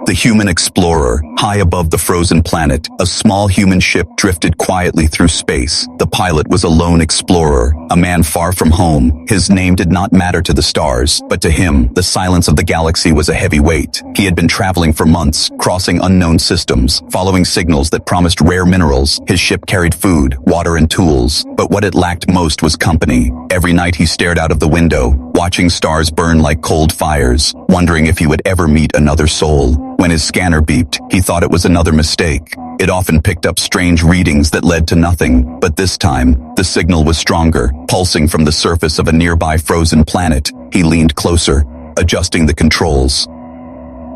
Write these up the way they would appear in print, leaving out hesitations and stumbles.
The human explorer, high above the frozen planet, a small human ship drifted quietly through space. The pilot was a lone explorer, a man far from home. His name did not matter to the stars, but to him, the silence of the galaxy was a heavy weight. He had been traveling for months, crossing unknown systems, following signals that promised rare minerals. His ship carried food, water, and tools, but what it lacked most was company. Every night he stared out of the window, watching stars burn like cold fires, wondering if he would ever meet another soul. When his scanner beeped, he thought it was another mistake. It often picked up strange readings that led to nothing, but this time, the signal was stronger, pulsing from the surface of a nearby frozen planet. He leaned closer, adjusting the controls.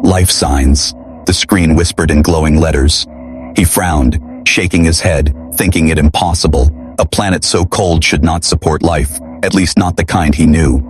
"Life signs," the screen whispered in glowing letters. He frowned, shaking his head, thinking it impossible. A planet so cold should not support life, at least not the kind he knew.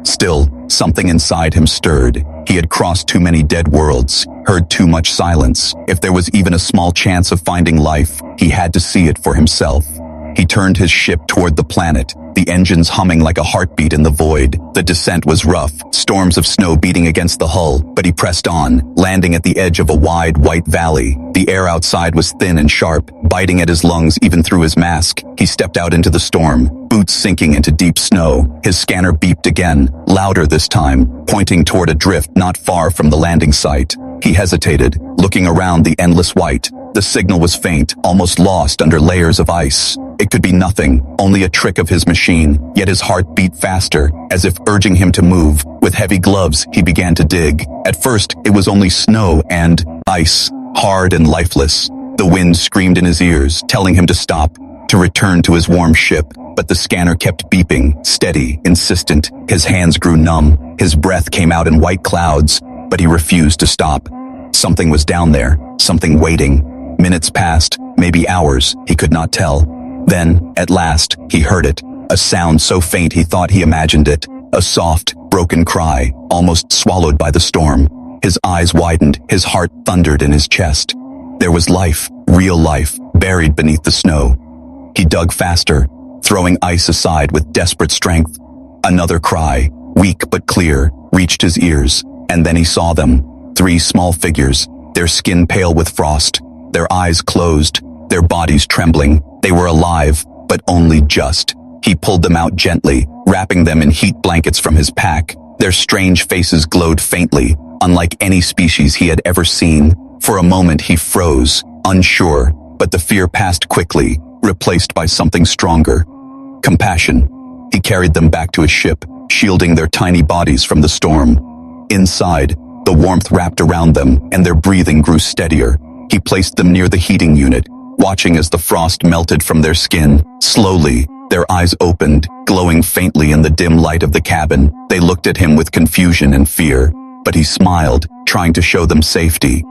Still, something inside him stirred. He had crossed too many dead worlds, heard too much silence. If there was even a small chance of finding life, he had to see it for himself. He turned his ship toward the planet, the engines humming like a heartbeat in the void. The descent was rough, storms of snow beating against the hull, but he pressed on, landing at the edge of a wide, white valley. The air outside was thin and sharp, biting at his lungs even through his mask. He stepped out into the storm, boots sinking into deep snow. His scanner beeped again, louder this time, pointing toward a drift not far from the landing site. He hesitated, looking around the endless white. The signal was faint, almost lost under layers of ice. It could be nothing, only a trick of his machine, yet his heart beat faster, as if urging him to move. With heavy gloves, he began to dig. At first, it was only snow and ice, hard and lifeless. The wind screamed in his ears, telling him to stop, to return to his warm ship. But the scanner kept beeping, steady, insistent. His hands grew numb. His breath came out in white clouds, but he refused to stop. Something was down there, something waiting. Minutes passed, maybe hours, he could not tell. Then, at last, he heard it, a sound so faint he thought he imagined it, a soft, broken cry, almost swallowed by the storm. His eyes widened, his heart thundered in his chest. There was life, real life, buried beneath the snow. He dug faster, throwing ice aside with desperate strength. Another cry, weak but clear, reached his ears, and then he saw them. 3 small figures, their skin pale with frost, their eyes closed, their bodies trembling. They were alive, but only just. He pulled them out gently, wrapping them in heat blankets from his pack. Their strange faces glowed faintly, unlike any species he had ever seen. For a moment he froze, unsure, but the fear passed quickly, replaced by something stronger. Compassion. He carried them back to his ship, shielding their tiny bodies from the storm. Inside, the warmth wrapped around them, and their breathing grew steadier. He placed them near the heating unit, watching as the frost melted from their skin. Slowly, their eyes opened, glowing faintly in the dim light of the cabin. They looked at him with confusion and fear, but he smiled, trying to show them safety.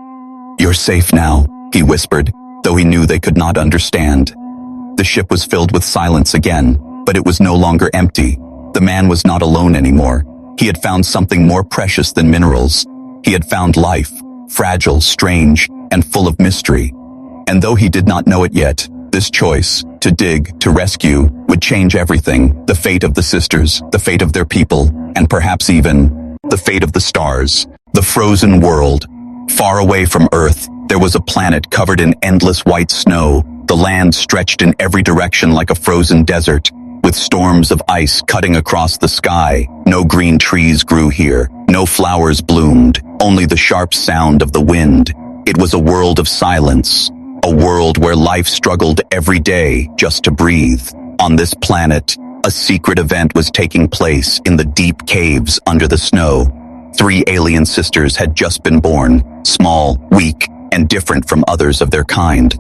"You're safe now," he whispered, though he knew they could not understand. The ship was filled with silence again, but it was no longer empty. The man was not alone anymore. He had found something more precious than minerals. He had found life, fragile, strange, and full of mystery. And though he did not know it yet, this choice, to dig, to rescue, would change everything. The fate of the sisters, the fate of their people, and perhaps even the fate of the stars. The frozen world. Far away from Earth, there was a planet covered in endless white snow. The land stretched in every direction like a frozen desert, with storms of ice cutting across the sky. No green trees grew here, no flowers bloomed, only the sharp sound of the wind. It was a world of silence, a world where life struggled every day just to breathe. On this planet, a secret event was taking place in the deep caves under the snow. 3 alien sisters had just been born, small, weak, and different from others of their kind.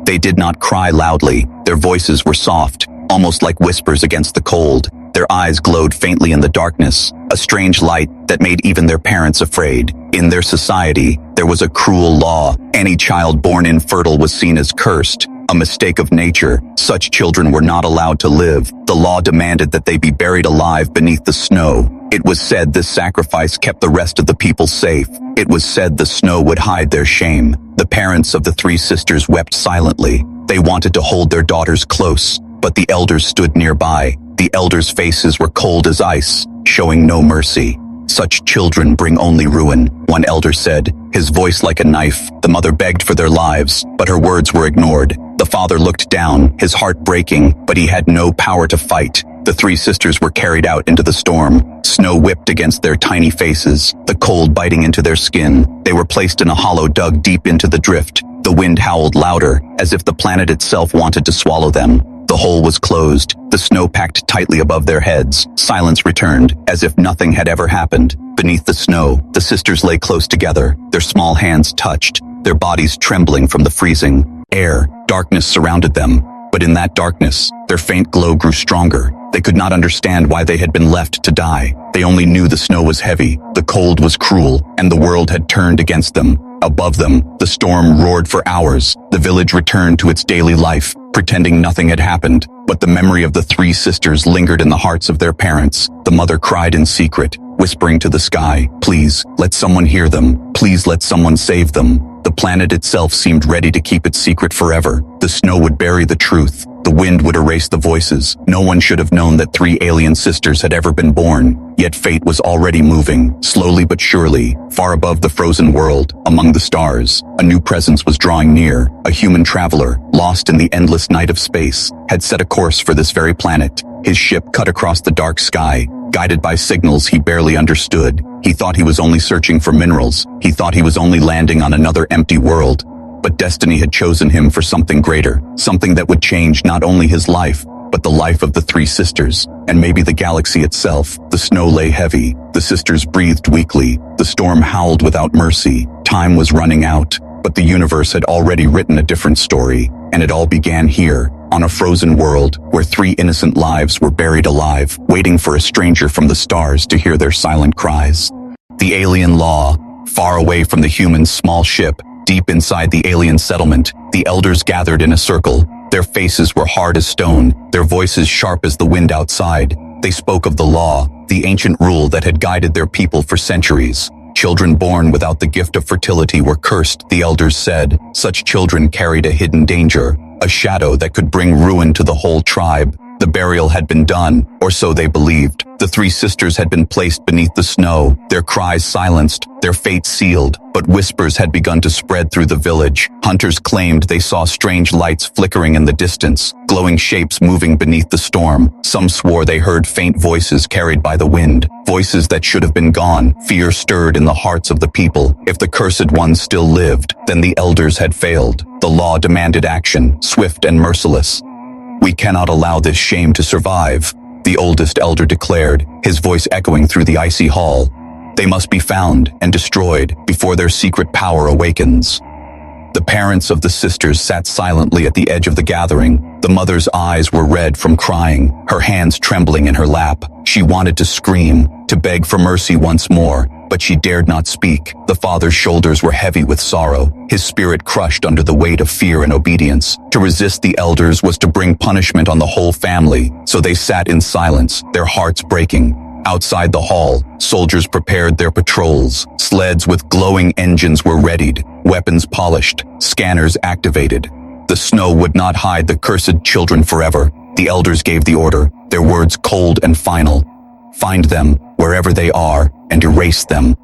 They did not cry loudly. Their voices were soft, almost like whispers against the cold. Their eyes glowed faintly in the darkness, a strange light that made even their parents afraid. In their society, there was a cruel law. Any child born infertile was seen as cursed, a mistake of nature. Such children were not allowed to live. The law demanded that they be buried alive beneath the snow. It was said this sacrifice kept the rest of the people safe. It was said the snow would hide their shame. The parents of the 3 sisters wept silently. They wanted to hold their daughters close, but the elders stood nearby. The elders' faces were cold as ice, showing no mercy. Such children bring only ruin, one elder said, his voice like a knife. The mother begged for their lives, but her words were ignored. The father looked down, his heart breaking, but he had no power to fight. The three sisters were carried out into the storm. Snow whipped against their tiny faces, the cold biting into their skin. They were placed in a hollow dug deep into the drift. The wind howled louder, as if the planet itself wanted to swallow them. The hole was closed, the snow packed tightly above their heads. Silence returned, as if nothing had ever happened. Beneath the snow, the sisters lay close together, their small hands touched, their bodies trembling from the freezing air. Darkness surrounded them, but in that darkness, their faint glow grew stronger. They could not understand why they had been left to die. They only knew the snow was heavy, the cold was cruel, and the world had turned against them. Above them, the storm roared for hours. The village returned to its daily life, pretending nothing had happened. But the memory of the three sisters lingered in the hearts of their parents. The mother cried in secret, whispering to the sky, "Please, let someone hear them. Please let someone save them." The planet itself seemed ready to keep its secret forever. The snow would bury the truth. The wind would erase the voices. No one should have known that three alien sisters had ever been born. Yet fate was already moving, slowly but surely, far above the frozen world, among the stars. A new presence was drawing near. A human traveler, lost in the endless night of space, had set a course for this very planet. His ship cut across the dark sky, guided by signals he barely understood. He thought he was only searching for minerals. He thought he was only landing on another empty world. But destiny had chosen him for something greater, something that would change not only his life, but the life of the three sisters, and maybe the galaxy itself. The snow lay heavy. The sisters breathed weakly. The storm howled without mercy. Time was running out, but the universe had already written a different story, and it all began here, on a frozen world, where three innocent lives were buried alive, waiting for a stranger from the stars to hear their silent cries. The alien law, far away from the human's small ship, deep inside the alien settlement, the elders gathered in a circle. Their faces were hard as stone, their voices sharp as the wind outside. They spoke of the law, the ancient rule that had guided their people for centuries. Children born without the gift of fertility were cursed, the elders said. Such children carried a hidden danger, a shadow that could bring ruin to the whole tribe. The burial had been done, or so they believed. The three sisters had been placed beneath the snow, their cries silenced, their fate sealed, but whispers had begun to spread through the village. Hunters claimed they saw strange lights flickering in the distance, glowing shapes moving beneath the storm. Some swore they heard faint voices carried by the wind, voices that should have been gone. Fear stirred in the hearts of the people. If the cursed ones still lived, then the elders had failed. The law demanded action, swift and merciless. "We cannot allow this shame to survive," the oldest elder declared, his voice echoing through the icy hall. "They must be found and destroyed before their secret power awakens." The parents of the sisters sat silently at the edge of the gathering. The mother's eyes were red from crying, her hands trembling in her lap. She wanted to scream, to beg for mercy once more, but she dared not speak. The father's shoulders were heavy with sorrow, his spirit crushed under the weight of fear and obedience. To resist the elders was to bring punishment on the whole family, so they sat in silence, their hearts breaking. Outside the hall, soldiers prepared their patrols. Sleds with glowing engines were readied, weapons polished, scanners activated. The snow would not hide the cursed children forever. The elders gave the order, their words cold and final. "Find them, wherever they are, and erase them."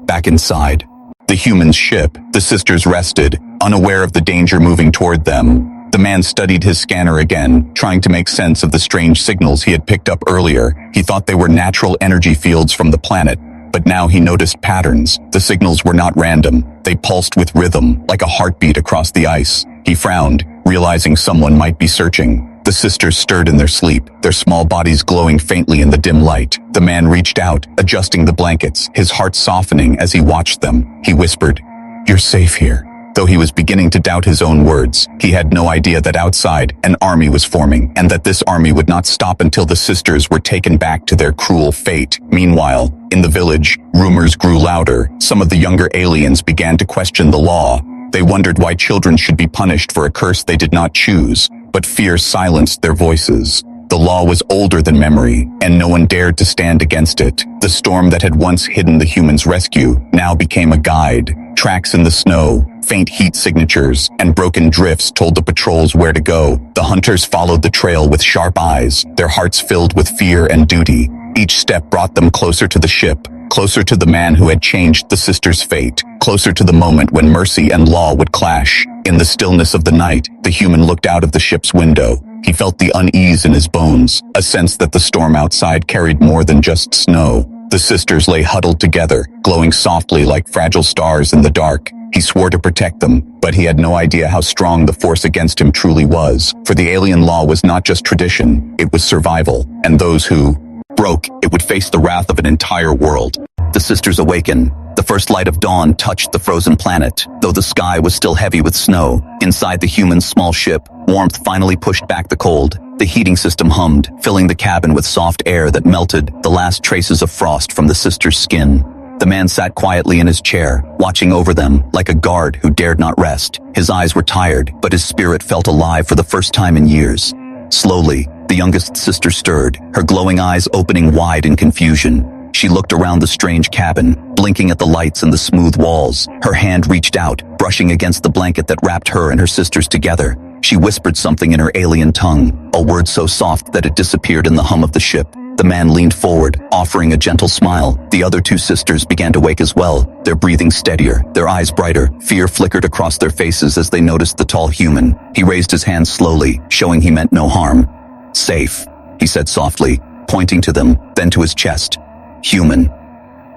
Back inside the human ship, the sisters rested, unaware of the danger moving toward them. The man studied his scanner again, trying to make sense of the strange signals he had picked up earlier. He thought they were natural energy fields from the planet, but now he noticed patterns. The signals were not random. They pulsed with rhythm, like a heartbeat across the ice. He frowned, realizing someone might be searching. The sisters stirred in their sleep, their small bodies glowing faintly in the dim light. The man reached out, adjusting the blankets, his heart softening as he watched them. He whispered, "You're safe here." Though he was beginning to doubt his own words, he had no idea that outside, an army was forming, and that this army would not stop until the sisters were taken back to their cruel fate. Meanwhile, in the village, rumors grew louder. Some of the younger aliens began to question the law. They wondered why children should be punished for a curse they did not choose, but fear silenced their voices. The law was older than memory, and no one dared to stand against it. The storm that had once hidden the humans' rescue now became a guide. Tracks in the snow, faint heat signatures, and broken drifts told the patrols where to go. The hunters followed the trail with sharp eyes, their hearts filled with fear and duty. Each step brought them closer to the ship, closer to the man who had changed the sisters' fate, closer to the moment when mercy and law would clash. In the stillness of the night, the human looked out of the ship's window. He felt the unease in his bones, a sense that the storm outside carried more than just snow. The sisters lay huddled together, glowing softly like fragile stars in the dark. He swore to protect them, but he had no idea how strong the force against him truly was. For the alien law was not just tradition, it was survival, and those who broke it would face the wrath of an entire world. The sisters awakened. The first light of dawn touched the frozen planet. Though the sky was still heavy with snow, inside the human's small ship, warmth finally pushed back the cold. The heating system hummed, filling the cabin with soft air that melted the last traces of frost from the sisters' skin. The man sat quietly in his chair, watching over them like a guard who dared not rest. His eyes were tired, but his spirit felt alive for the first time in years. Slowly, the youngest sister stirred, her glowing eyes opening wide in confusion. She looked around the strange cabin, blinking at the lights and the smooth walls. Her hand reached out, brushing against the blanket that wrapped her and her sisters together. She whispered something in her alien tongue, a word so soft that it disappeared in the hum of the ship. The man leaned forward, offering a gentle smile. The other two sisters began to wake as well, their breathing steadier, their eyes brighter. Fear flickered across their faces as they noticed the tall human. He raised his hand slowly, showing he meant no harm. "Safe," he said softly, pointing to them, then to his chest. "Human."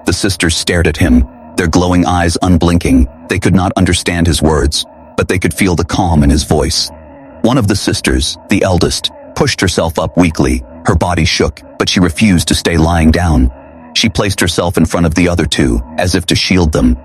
The sisters stared at him, their glowing eyes unblinking. They could not understand his words, but they could feel the calm in his voice. One of the sisters, the eldest, pushed herself up weakly. Her body shook, but she refused to stay lying down. She placed herself in front of the other two, as if to shield them.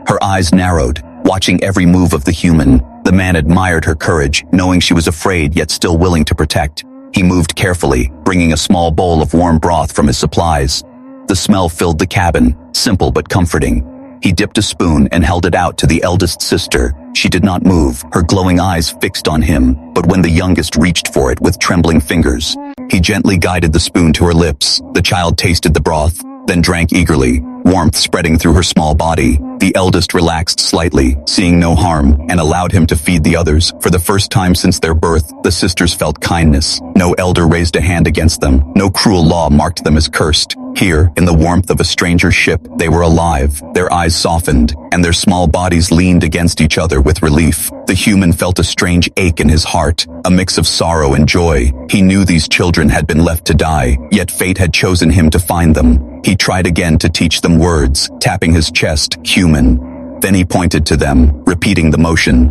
Her eyes narrowed, watching every move of the human. The man admired her courage, knowing she was afraid yet still willing to protect. He moved carefully, bringing a small bowl of warm broth from his supplies. The smell filled the cabin, simple but comforting. He dipped a spoon and held it out to the eldest sister. She did not move, her glowing eyes fixed on him, but when the youngest reached for it with trembling fingers, he gently guided the spoon to her lips. The child tasted the broth, then drank eagerly, warmth spreading through her small body. The eldest relaxed slightly, seeing no harm, and allowed him to feed the others. For the first time since their birth, the sisters felt kindness. No elder raised a hand against them. No cruel law marked them as cursed. Here, in the warmth of a stranger's ship, they were alive. Their eyes softened, and their small bodies leaned against each other with relief. The human felt a strange ache in his heart, a mix of sorrow and joy. He knew these children had been left to die, yet fate had chosen him to find them. He tried again to teach them words, tapping his chest, "Human." Then he pointed to them, repeating the motion.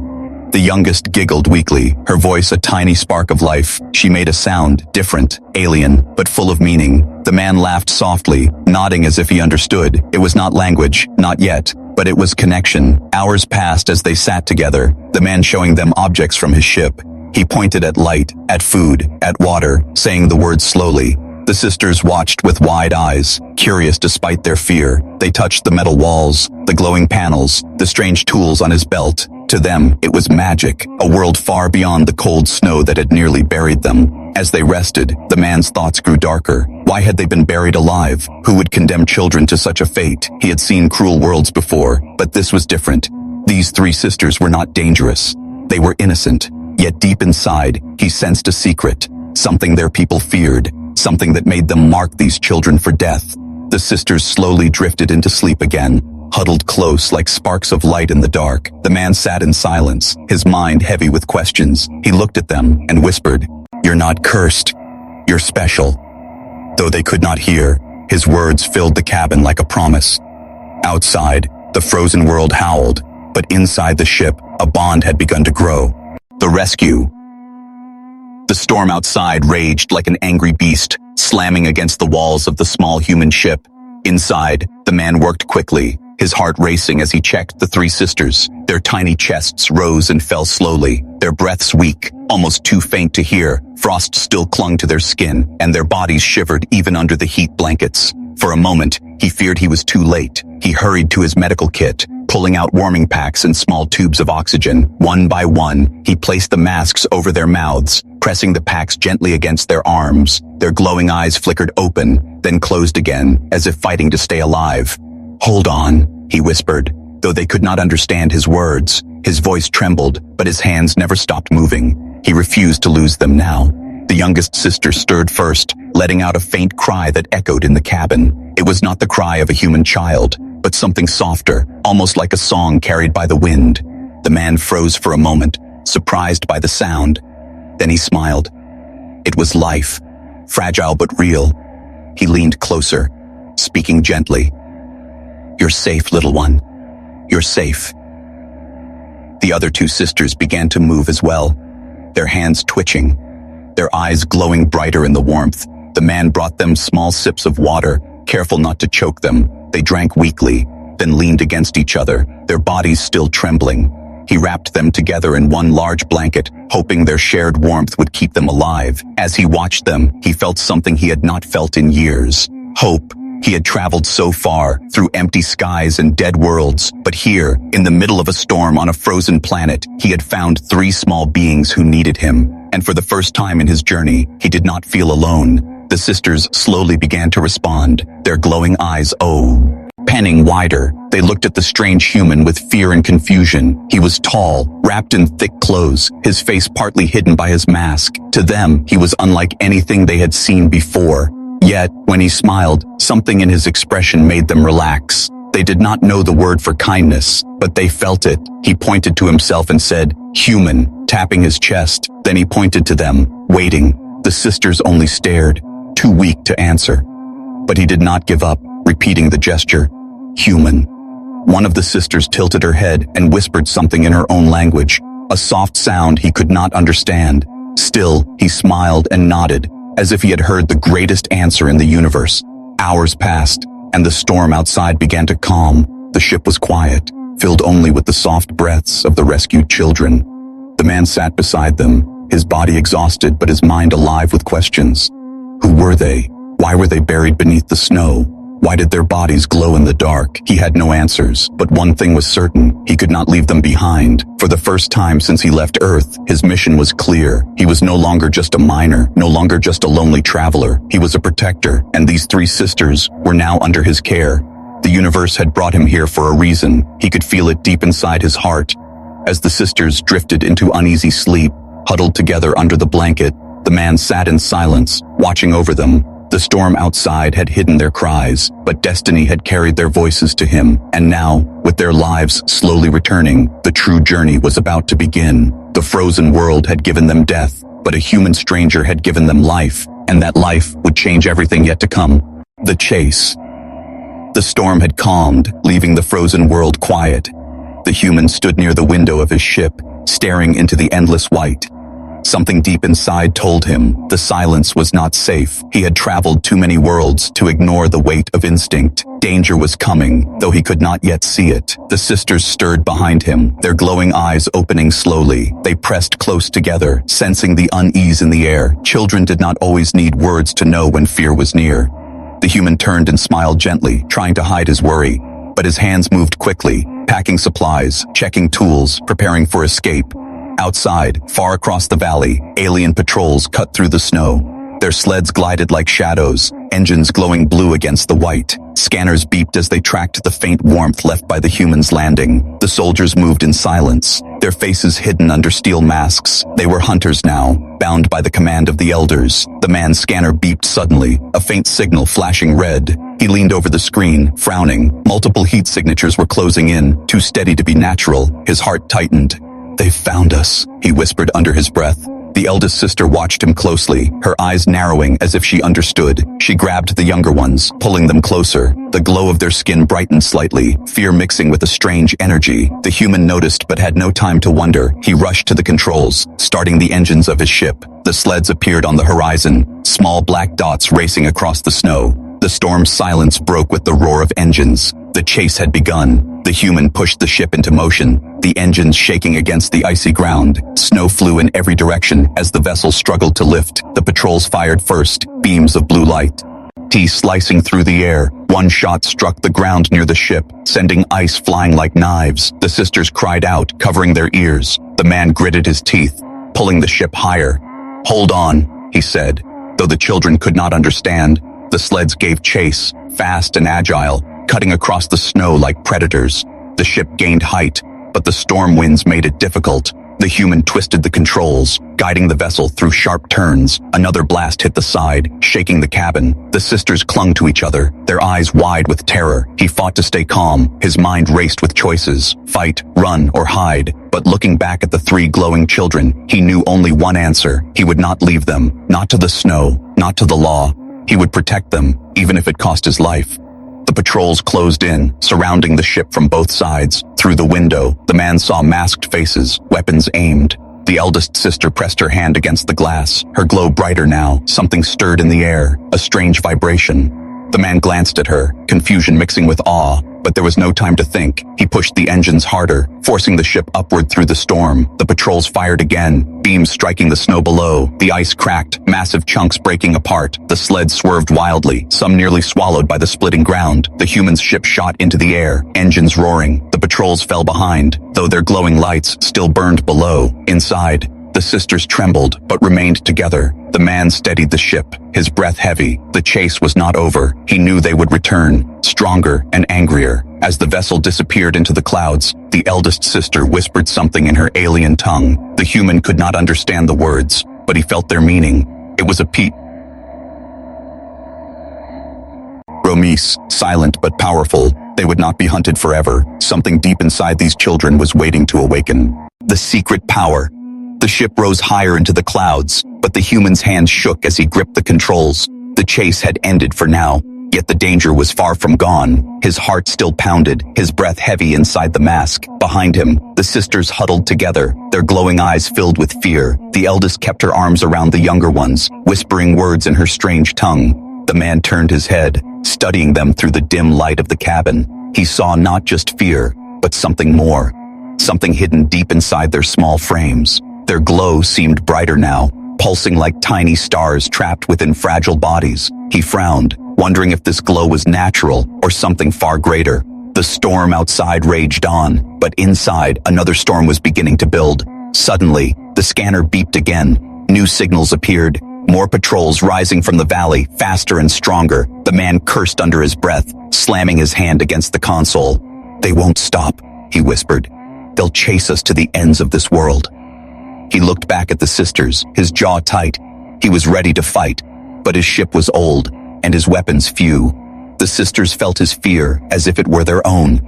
The youngest giggled weakly, her voice a tiny spark of life. She made a sound, different, alien, but full of meaning. The man laughed softly, nodding as if he understood. It was not language, not yet, but it was connection. Hours passed as they sat together, the man showing them objects from his ship. He pointed at light, at food, at water, saying the words slowly. The sisters watched with wide eyes, curious despite their fear. They touched the metal walls, the glowing panels, the strange tools on his belt. To them, it was magic, a world far beyond the cold snow that had nearly buried them. As they rested, the man's thoughts grew darker. Why had they been buried alive? Who would condemn children to such a fate? He had seen cruel worlds before, but this was different. These three sisters were not dangerous. They were innocent. Yet deep inside, he sensed a secret, something their people feared, something that made them mark these children for death. The sisters slowly drifted into sleep again, huddled close like sparks of light in the dark. The man sat in silence, his mind heavy with questions. He looked at them and whispered, "You're not cursed. You're special." Though they could not hear, his words filled the cabin like a promise. Outside, the frozen world howled, but inside the ship, a bond had begun to grow. The rescue. The storm outside raged like an angry beast, slamming against the walls of the small human ship. Inside, the man worked quickly, his heart racing as he checked the three sisters. Their tiny chests rose and fell slowly, their breaths weak, almost too faint to hear. Frost still clung to their skin, and their bodies shivered even under the heat blankets. For a moment, he feared he was too late. He hurried to his medical kit, pulling out warming packs and small tubes of oxygen. One by one, he placed the masks over their mouths, pressing the packs gently against their arms. Their glowing eyes flickered open, then closed again, as if fighting to stay alive. "Hold on," he whispered, though they could not understand his words. His voice trembled, but his hands never stopped moving. He refused to lose them now. The youngest sister stirred first, letting out a faint cry that echoed in the cabin. It was not the cry of a human child, but something softer, almost like a song carried by the wind. The man froze for a moment, surprised by the sound. Then he smiled. It was life, fragile but real. He leaned closer, speaking gently. "You're safe, little one. You're safe." The other two sisters began to move as well, their hands twitching, their eyes glowing brighter in the warmth. The man brought them small sips of water, careful not to choke them. They drank weakly, then leaned against each other, their bodies still trembling. He wrapped them together in one large blanket, hoping their shared warmth would keep them alive. As he watched them, he felt something he had not felt in years. Hope. He had traveled so far, through empty skies and dead worlds, but here, in the middle of a storm on a frozen planet, he had found three small beings who needed him. And for the first time in his journey, he did not feel alone. The sisters slowly began to respond, their glowing eyes panning wider. They looked at the strange human with fear and confusion. He was tall, wrapped in thick clothes, his face partly hidden by his mask. To them, he was unlike anything they had seen before. Yet, when he smiled, something in his expression made them relax. They did not know the word for kindness, but they felt it. He pointed to himself and said, "Human," tapping his chest. Then he pointed to them, waiting. The sisters only stared, too weak to answer. But he did not give up, repeating the gesture, "Human." One of the sisters tilted her head and whispered something in her own language, a soft sound he could not understand. Still, he smiled and nodded, as if he had heard the greatest answer in the universe. Hours passed, and the storm outside began to calm. The ship was quiet, filled only with the soft breaths of the rescued children. The man sat beside them, his body exhausted but his mind alive with questions. Who were they? Why were they buried beneath the snow? Why did their bodies glow in the dark? He had no answers, but one thing was certain. He could not leave them behind. For the first time since he left Earth, his mission was clear. He was no longer just a miner, no longer just a lonely traveler. He was a protector, and these three sisters were now under his care. The universe had brought him here for a reason. He could feel it deep inside his heart. As the sisters drifted into uneasy sleep, huddled together under the blanket, the man sat in silence, watching over them. The storm outside had hidden their cries, but destiny had carried their voices to him, and now, with their lives slowly returning, the true journey was about to begin. The frozen world had given them death, but a human stranger had given them life, and that life would change everything yet to come. The chase. The storm had calmed, leaving the frozen world quiet. The human stood near the window of his ship, staring into the endless white. Something deep inside told him the silence was not safe. He had traveled too many worlds to ignore the weight of instinct. Danger was coming, though he could not yet see it. The sisters stirred behind him, their glowing eyes opening slowly. They pressed close together, sensing the unease in the air. Children did not always need words to know when fear was near. The human turned and smiled gently, trying to hide his worry. But his hands moved quickly, packing supplies, checking tools, preparing for escape. Outside, far across the valley, alien patrols cut through the snow. Their sleds glided like shadows, engines glowing blue against the white. Scanners beeped as they tracked the faint warmth left by the humans landing. The soldiers moved in silence, their faces hidden under steel masks. They were hunters now, bound by the command of the elders. The man's scanner beeped suddenly, a faint signal flashing red. He leaned over the screen, frowning. Multiple heat signatures were closing in, too steady to be natural. His heart tightened. "They've found us," he whispered under his breath. The eldest sister watched him closely, her eyes narrowing as if she understood. She grabbed the younger ones, pulling them closer. The glow of their skin brightened slightly, fear mixing with a strange energy. The human noticed but had no time to wonder. He rushed to the controls, starting the engines of his ship. The sleds appeared on the horizon, small black dots racing across the snow. The storm's silence broke with the roar of engines. The chase had begun. The human pushed the ship into motion, the engines shaking against the icy ground. Snow flew in every direction as the vessel struggled to lift. The patrols fired first, beams of blue light. Slicing through the air, one shot struck the ground near the ship, sending ice flying like knives. The sisters cried out, covering their ears. The man gritted his teeth, pulling the ship higher. "Hold on," he said. Though the children could not understand, the sleds gave chase, fast and agile, cutting across the snow like predators. The ship gained height, but the storm winds made it difficult. The human twisted the controls, guiding the vessel through sharp turns. Another blast hit the side, shaking the cabin. The sisters clung to each other, their eyes wide with terror. He fought to stay calm, his mind raced with choices: fight, run, or hide. But looking back at the three glowing children, he knew only one answer. He would not leave them, not to the snow, not to the law. He would protect them, even if it cost his life. The patrols closed in, surrounding the ship from both sides. Through the window, the man saw masked faces, weapons aimed. The eldest sister pressed her hand against the glass, her glow brighter now. Something stirred in the air, a strange vibration. The man glanced at her, confusion mixing with awe, but there was no time to think. He pushed the engines harder, forcing the ship upward through the storm. The patrols fired again, beams striking the snow below. The ice cracked, massive chunks breaking apart. The sled swerved wildly, some nearly swallowed by the splitting ground. The human ship shot into the air, engines roaring. The patrols fell behind, though their glowing lights still burned below. Inside, the sisters trembled, but remained together. The man steadied the ship, his breath heavy. The chase was not over. He knew they would return, stronger and angrier. As the vessel disappeared into the clouds, the eldest sister whispered something in her alien tongue. The human could not understand the words, but he felt their meaning. It was a promise, silent but powerful. They would not be hunted forever. Something deep inside these children was waiting to awaken. The secret power. The ship rose higher into the clouds, but the human's hands shook as he gripped the controls. The chase had ended for now, yet the danger was far from gone. His heart still pounded, his breath heavy inside the mask. Behind him, the sisters huddled together, their glowing eyes filled with fear. The eldest kept her arms around the younger ones, whispering words in her strange tongue. The man turned his head, studying them through the dim light of the cabin. He saw not just fear, but something more. Something hidden deep inside their small frames. Their glow seemed brighter now, pulsing like tiny stars trapped within fragile bodies. He frowned, wondering if this glow was natural or something far greater. The storm outside raged on, but inside, another storm was beginning to build. Suddenly, the scanner beeped again. New signals appeared, more patrols rising from the valley, faster and stronger. The man cursed under his breath, slamming his hand against the console. "They won't stop," he whispered. "They'll chase us to the ends of this world." He looked back at the sisters, his jaw tight. He was ready to fight, but his ship was old, and his weapons few. The sisters felt his fear as if it were their own.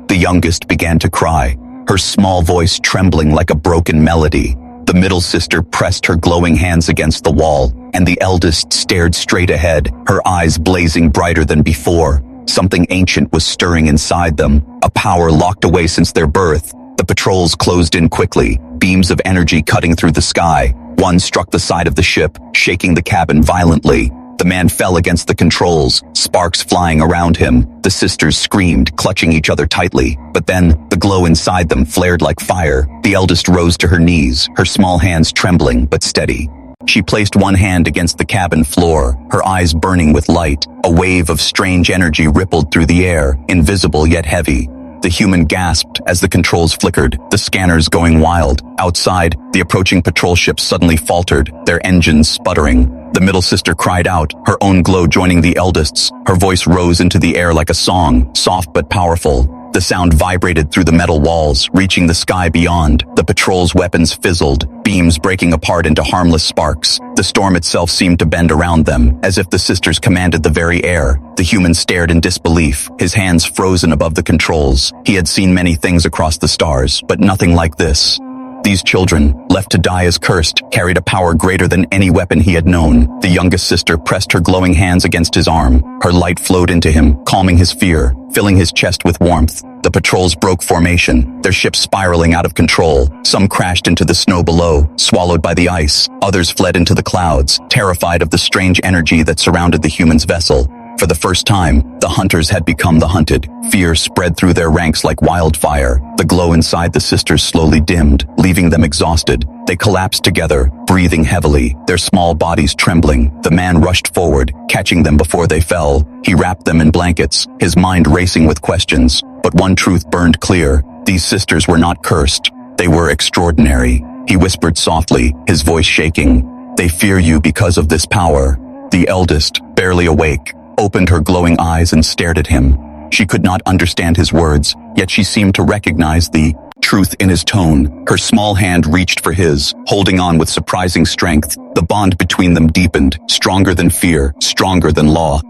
The youngest began to cry, her small voice trembling like a broken melody. The middle sister pressed her glowing hands against the wall, and the eldest stared straight ahead, her eyes blazing brighter than before. Something ancient was stirring inside them, a power locked away since their birth. The patrols closed in quickly, beams of energy cutting through the sky. One struck the side of the ship, shaking the cabin violently. The man fell against the controls, sparks flying around him. The sisters screamed, clutching each other tightly. But then, the glow inside them flared like fire. The eldest rose to her knees, her small hands trembling but steady. She placed one hand against the cabin floor, her eyes burning with light. A wave of strange energy rippled through the air, invisible yet heavy. The human gasped as the controls flickered, the scanners going wild. Outside, the approaching patrol ship suddenly faltered, their engines sputtering. The middle sister cried out, her own glow joining the eldest's. Her voice rose into the air like a song, soft but powerful. The sound vibrated through the metal walls, reaching the sky beyond. The patrol's weapons fizzled, beams breaking apart into harmless sparks. The storm itself seemed to bend around them, as if the sisters commanded the very air. The human stared in disbelief, his hands frozen above the controls. He had seen many things across the stars, but nothing like this. These children, left to die as cursed, carried a power greater than any weapon he had known. The youngest sister pressed her glowing hands against his arm. Her light flowed into him, calming his fear, filling his chest with warmth. The patrols broke formation, their ship spiraling out of control. Some crashed into the snow below, swallowed by the ice. Others fled into the clouds, terrified of the strange energy that surrounded the human's vessel. For the first time, the hunters had become the hunted. Fear spread through their ranks like wildfire. The glow inside the sisters slowly dimmed, leaving them exhausted. They collapsed together, breathing heavily, their small bodies trembling. The man rushed forward, catching them before they fell. He wrapped them in blankets, his mind racing with questions. But one truth burned clear. These sisters were not cursed. They were extraordinary. He whispered softly, his voice shaking. "They fear you because of this power." The eldest, barely awake, opened her glowing eyes and stared at him. She could not understand his words, yet she seemed to recognize the truth in his tone. Her small hand reached for his, holding on with surprising strength. The bond between them deepened, stronger than fear, stronger than law.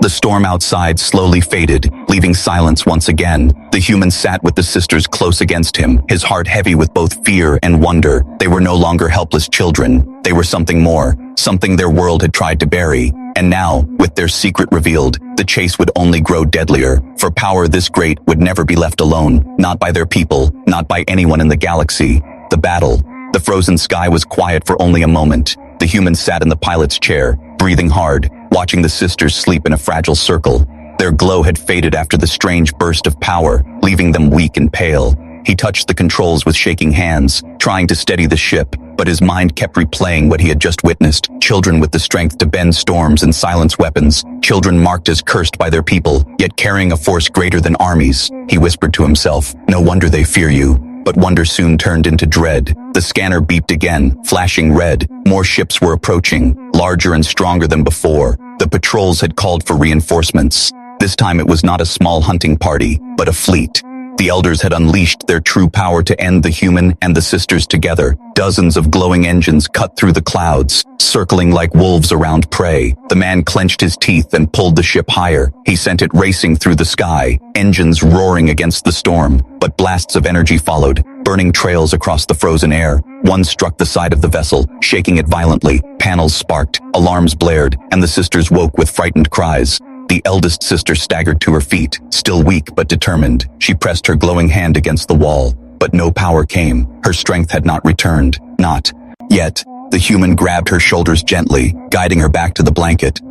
The storm outside slowly faded, leaving silence once again. The human sat with the sisters close against him, his heart heavy with both fear and wonder. They were no longer helpless children. They were something more, something their world had tried to bury. And now, with their secret revealed, the chase would only grow deadlier. For power this great would never be left alone, not by their people, not by anyone in the galaxy. The battle. The frozen sky was quiet for only a moment. The human sat in the pilot's chair, breathing hard, watching the sisters sleep in a fragile circle. Their glow had faded after the strange burst of power, leaving them weak and pale. He touched the controls with shaking hands, trying to steady the ship, but his mind kept replaying what he had just witnessed. Children with the strength to bend storms and silence weapons. Children marked as cursed by their people, yet carrying a force greater than armies. He whispered to himself, "No wonder they fear you." But wonder soon turned into dread. The scanner beeped again, flashing red. More ships were approaching, larger and stronger than before. The patrols had called for reinforcements. This time it was not a small hunting party, but a fleet. The elders had unleashed their true power to end the human and the sisters together. Dozens of glowing engines cut through the clouds, circling like wolves around prey. The man clenched his teeth and pulled the ship higher. He sent it racing through the sky, engines roaring against the storm. But blasts of energy followed, burning trails across the frozen air. One struck the side of the vessel, shaking it violently. Panels sparked, alarms blared, and the sisters woke with frightened cries. The eldest sister staggered to her feet, still weak but determined. She pressed her glowing hand against the wall, but no power came. Her strength had not returned. Not yet. The human grabbed her shoulders gently, guiding her back to the blanket.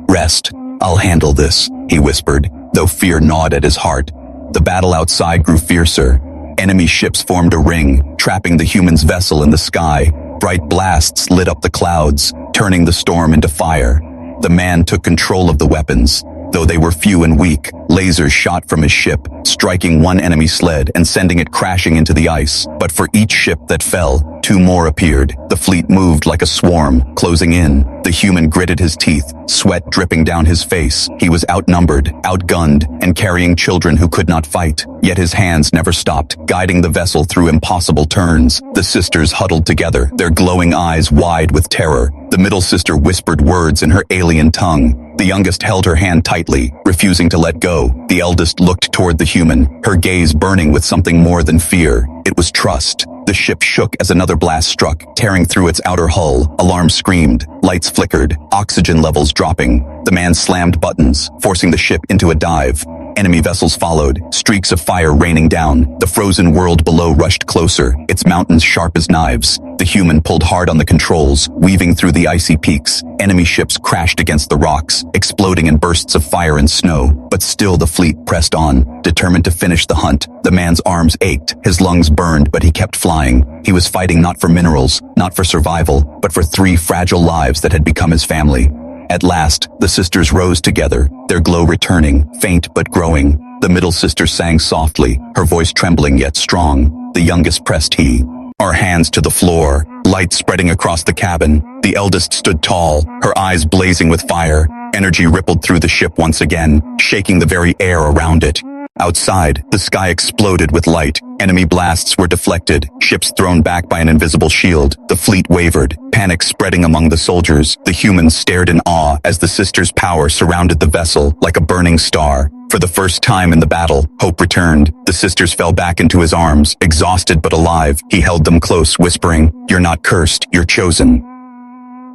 "Rest. I'll handle this," he whispered, though fear gnawed at his heart. The battle outside grew fiercer. Enemy ships formed a ring, trapping the human's vessel in the sky. Bright blasts lit up the clouds, turning the storm into fire. The man took control of the weapons. Though they were few and weak, lasers shot from his ship, striking one enemy sled and sending it crashing into the ice. But for each ship that fell, two more appeared. The fleet moved like a swarm, closing in. The human gritted his teeth, sweat dripping down his face. He was outnumbered, outgunned, and carrying children who could not fight. Yet his hands never stopped, guiding the vessel through impossible turns. The sisters huddled together, their glowing eyes wide with terror. The middle sister whispered words in her alien tongue. The youngest held her hand tightly, refusing to let go. The eldest looked toward the human, her gaze burning with something more than fear. It was trust. The ship shook as another blast struck, tearing through its outer hull. Alarms screamed, lights flickered, oxygen levels dropping. The man slammed buttons, forcing the ship into a dive. Enemy vessels followed, streaks of fire raining down. The frozen world below rushed closer, its mountains sharp as knives. The human pulled hard on the controls, weaving through the icy peaks. Enemy ships crashed against the rocks, exploding in bursts of fire and snow. But still the fleet pressed on, determined to finish the hunt. The man's arms ached, his lungs burned, but he kept flying. He was fighting not for minerals, not for survival, but for 3 fragile lives that had become his family. At last, the sisters rose together, their glow returning, faint but growing. The middle sister sang softly, her voice trembling yet strong. The youngest pressed he. Our hands to the floor, light spreading across the cabin. The eldest stood tall, her eyes blazing with fire. Energy rippled through the ship once again, shaking the very air around it. Outside, the sky exploded with light. Enemy blasts were deflected, ships thrown back by an invisible shield. The fleet wavered, panic spreading among the soldiers. The humans stared in awe as the sisters' power surrounded the vessel like a burning star. For the first time in the battle, hope returned. The sisters fell back into his arms, exhausted but alive. He held them close, whispering, "You're not cursed, you're chosen."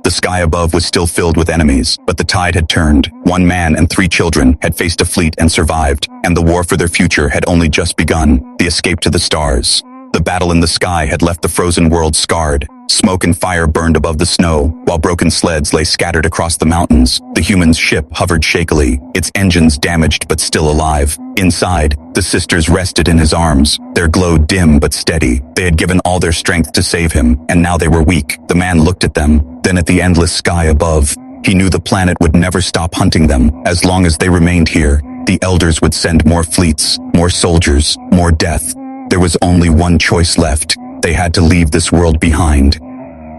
The sky above was still filled with enemies, but the tide had turned. 1 man and 3 children had faced a fleet and survived, and the war for their future had only just begun. The escape to the stars. The battle in the sky had left the frozen world scarred. Smoke and fire burned above the snow, while broken sleds lay scattered across the mountains. The human's ship hovered shakily, its engines damaged but still alive. Inside, the sisters rested in his arms, their glow dim but steady. They had given all their strength to save him, and now they were weak. The man looked at them, then at the endless sky above. He knew the planet would never stop hunting them. As long as they remained here, the elders would send more fleets, more soldiers, more death. There was only one choice left. They had to leave this world behind.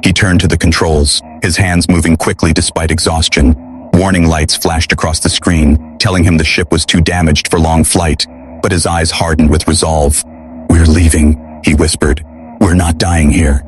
He turned to the controls, his hands moving quickly despite exhaustion. Warning lights flashed across the screen, telling him the ship was too damaged for long flight, but his eyes hardened with resolve. "We're leaving," he whispered. "We're not dying here."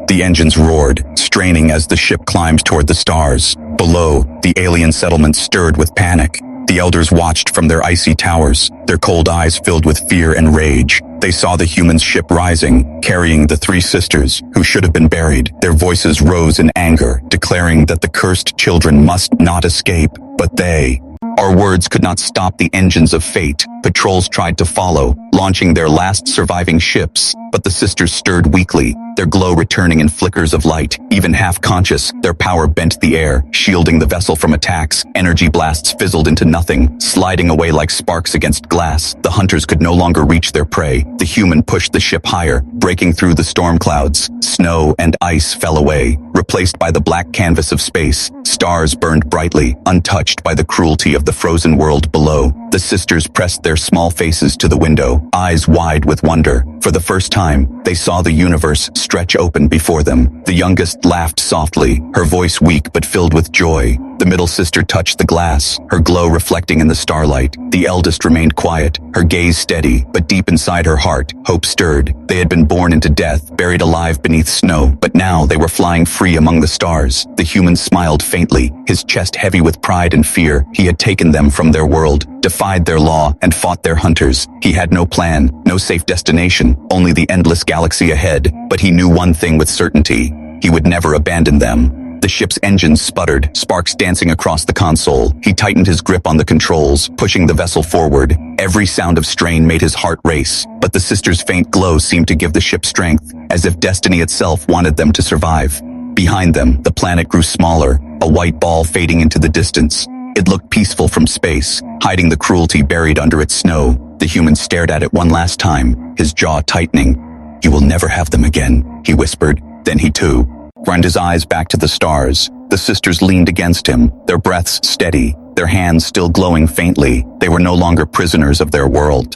The engines roared, straining as the ship climbed toward the stars. Below, the alien settlement stirred with panic. The elders watched from their icy towers, their cold eyes filled with fear and rage. They saw the human ship rising, carrying the three sisters, who should have been buried. Their voices rose in anger, declaring that the cursed children must not escape, but they... Our words could not stop the engines of fate. Patrols tried to follow, launching their last surviving ships, but the sisters stirred weakly, their glow returning in flickers of light. Even half-conscious, their power bent the air, shielding the vessel from attacks. Energy blasts fizzled into nothing, sliding away like sparks against glass. The hunters could no longer reach their prey. The human pushed the ship higher, breaking through the storm clouds. Snow and ice fell away, replaced by the black canvas of space. Stars burned brightly, untouched by the cruelty of the frozen world below. The sisters pressed their small faces to the window, eyes wide with wonder. For the first time, they saw the universe stretch open before them. The youngest laughed softly, her voice weak but filled with joy. The middle sister touched the glass, her glow reflecting in the starlight. The eldest remained quiet, her gaze steady, but deep inside her heart, hope stirred. They had been born into death, buried alive beneath snow, but now they were flying free among the stars. The human smiled faintly, his chest heavy with pride and fear. He had taken them from their world, defied their law, and fought their hunters. He had no plan, no safe destination, only the endless galaxy ahead. But he knew one thing with certainty: he would never abandon them. The ship's engines sputtered, sparks dancing across the console. He tightened his grip on the controls, pushing the vessel forward. Every sound of strain made his heart race, but the sisters' faint glow seemed to give the ship strength, as if destiny itself wanted them to survive. Behind them, the planet grew smaller, a white ball fading into the distance. It looked peaceful from space, hiding the cruelty buried under its snow. The human stared at it one last time, his jaw tightening. "You will never have them again," he whispered. Then he too turned his eyes back to the stars. The sisters leaned against him, their breaths steady, their hands still glowing faintly. They were no longer prisoners of their world.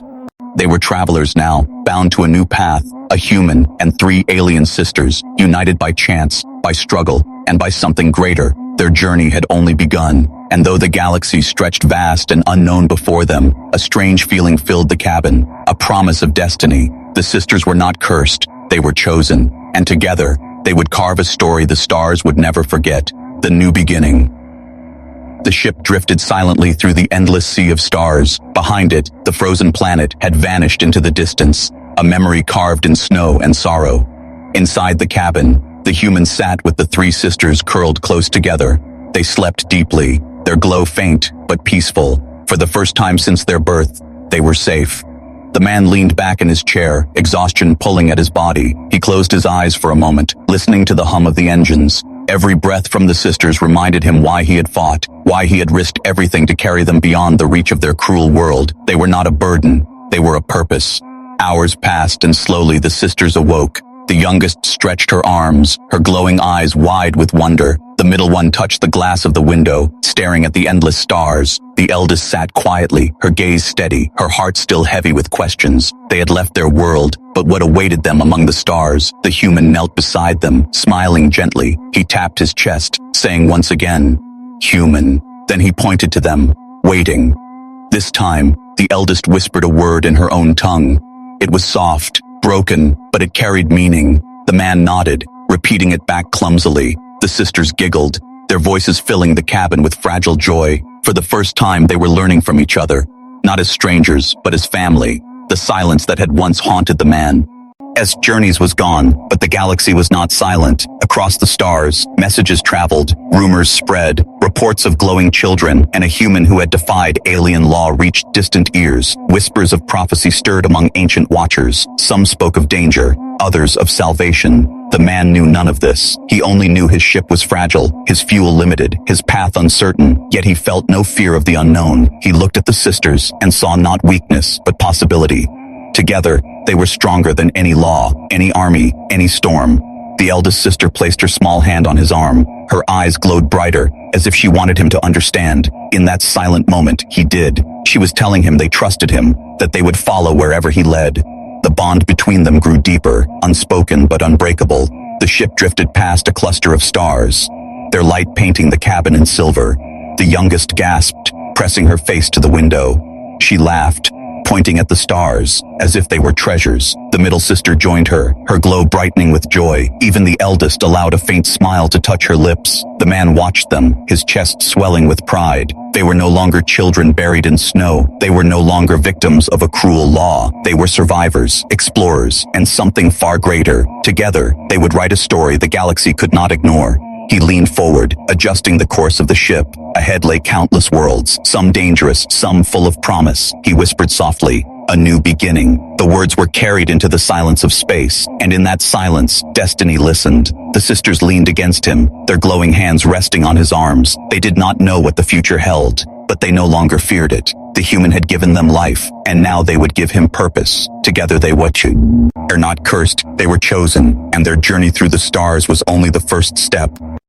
They were travelers now, bound to a new path, a human and three alien sisters, united by chance, by struggle, and by something greater. Their journey had only begun, and though the galaxy stretched vast and unknown before them, a strange feeling filled the cabin, a promise of destiny. The sisters were not cursed, they were chosen, and together, they would carve a story the stars would never forget, the new beginning. The ship drifted silently through the endless sea of stars. Behind it, the frozen planet had vanished into the distance, a memory carved in snow and sorrow. Inside the cabin, the human sat with the three sisters curled close together. They slept deeply, their glow faint but peaceful. For the first time since their birth, they were safe. The man leaned back in his chair, exhaustion pulling at his body. He closed his eyes for a moment, listening to the hum of the engines. Every breath from the sisters reminded him why he had fought, why he had risked everything to carry them beyond the reach of their cruel world. They were not a burden, they were a purpose. Hours passed and slowly the sisters awoke. The youngest stretched her arms, her glowing eyes wide with wonder. The middle one touched the glass of the window, staring at the endless stars. The eldest sat quietly, her gaze steady, her heart still heavy with questions. They had left their world, but what awaited them among the stars? The human knelt beside them, smiling gently. He tapped his chest, saying once again, "Human." Then he pointed to them, waiting. This time, the eldest whispered a word in her own tongue. It was soft, broken, but it carried meaning. The man nodded, repeating it back clumsily. The sisters giggled, their voices filling the cabin with fragile joy. For the first time they were learning from each other, not as strangers, but as family. The silence that had once haunted the man. As Journeys was gone, but the galaxy was not silent. Across the stars, messages traveled, rumors spread, reports of glowing children, and a human who had defied alien law reached distant ears. Whispers of prophecy stirred among ancient watchers. Some spoke of danger, others of salvation. The man knew none of this. He only knew his ship was fragile, his fuel limited, his path uncertain, yet he felt no fear of the unknown. He looked at the sisters and saw not weakness, but possibility. Together, they were stronger than any law, any army, any storm. The eldest sister placed her small hand on his arm. Her eyes glowed brighter, as if she wanted him to understand. In that silent moment, he did. She was telling him they trusted him, that they would follow wherever he led. The bond between them grew deeper, unspoken but unbreakable. The ship drifted past a cluster of stars, their light painting the cabin in silver. The youngest gasped, pressing her face to the window. She laughed, pointing at the stars, as if they were treasures. The middle sister joined her, her glow brightening with joy. Even the eldest allowed a faint smile to touch her lips. The man watched them, his chest swelling with pride. They were no longer children buried in snow. They were no longer victims of a cruel law. They were survivors, explorers, and something far greater. Together, they would write a story the galaxy could not ignore. He leaned forward, adjusting the course of the ship. Ahead lay countless worlds, some dangerous, some full of promise. He whispered softly, "A new beginning." The words were carried into the silence of space, and in that silence, destiny listened. The sisters leaned against him, their glowing hands resting on his arms. They did not know what the future held, but they no longer feared it. The human had given them life, and now they would give him purpose. Together they were not cursed, they were chosen, and their journey through the stars was only the first step.